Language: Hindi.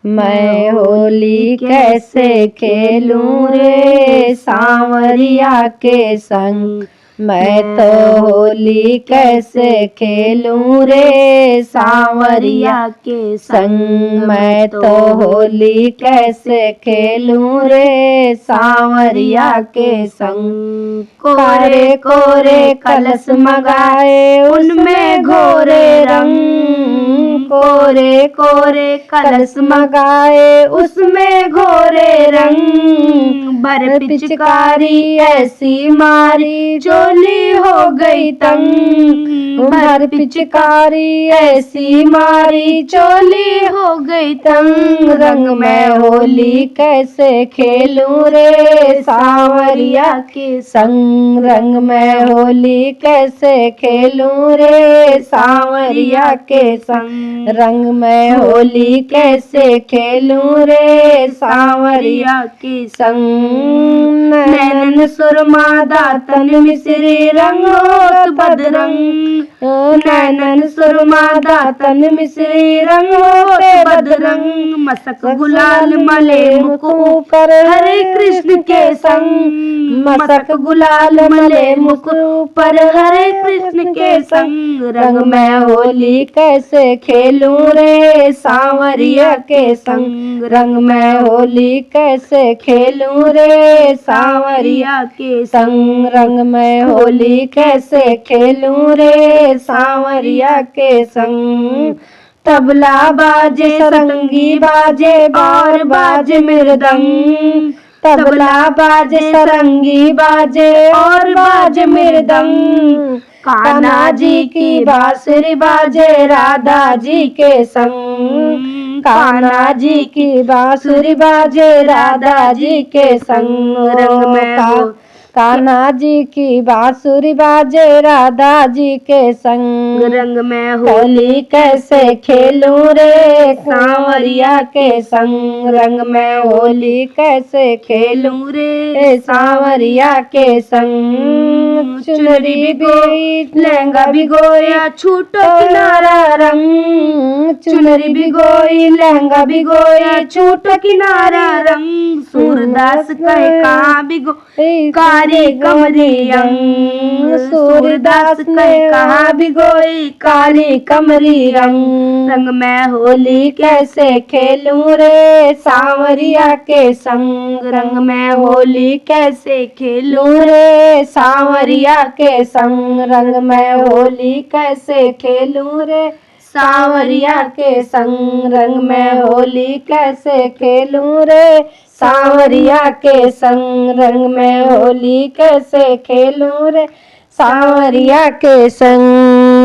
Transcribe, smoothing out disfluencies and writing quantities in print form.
मैं होली कैसे खेलूं रे सांवरिया के संग। मैं तो होली कैसे खेलूं रे सांवरिया के संग। मैं तो होली कैसे खेलूं रे सांवरिया के संग। कोरे कोरे कलश मगाए उनमें घोरे रंग। कोरे कोरे कलश मगाए उसमें घोरे रंग। भर पिचकारी ऐसी मारी चोली हो गई तंग। भर पिचकारी ऐसी मारी चोली हो गई तंग। रंग मैं होली कैसे खेलूं रे सांवरिया के संग। रंग मैं होली कैसे खेलूं रे सांवरिया के संग। रंग मैं होली कैसे खेलूं रे सांवरिया के संग। नैनन सुरमा दातन मिश्री रंग होत बदरंग। नैनन सुरमा दातन मिश्री रंग होते बदरंग। मसक गुलाल मले मुख ऊपर हरे कृष्ण के संग। मसक गुलाल मले मुख ऊपर हरे कृष्ण के संग। रंग मैं होली कैसे खेलूं रे सांवरिया के संग। रंग मैं होली कैसे खेलूं रे सांवरिया के संग। रंग मैं होली कैसे खेलूं रे सांवरिया के संग। तबला बाजे सरंगी बाजे और बाजे मृदंग। तबला बाजे सरंगी बाजे और बाजे मृदंग। कान्हा जी की बांसुरी बाजे राधा जी के संग। कान्हा जी की बांसुरी बाजे राधा जी के संग। रंग में कान्हा जी की बांसुरी बाजे राधा जी के संग। रंग में होली कैसे खेलूं रे सांवरिया के संग। रंग में होली कैसे खेलूं रे सांवरिया के संग। चुनरी भिगोई लहंगा भिगोया छूटो किनारा रंग। चुनरी भिगोई लहंगा भिगोया छूटो किनारा रंग। सूरदास कहे कहाँ भिगोई काली कमरी रंग। सूरदास कहे कहाँ भिगोई काली कमरी रंग। रंग मैं होली कैसे खेलूं रे सांवरिया के संग। रंग मैं होली कैसे खेलूं रे सांवरिया के संग। रंग मैं होली कैसे खेलूं रे सांवरिया के संग। रंग मैं होली कैसे खेलूं रे सांवरिया के संग। रंग मैं होली कैसे खेलूं रे सांवरिया के संग।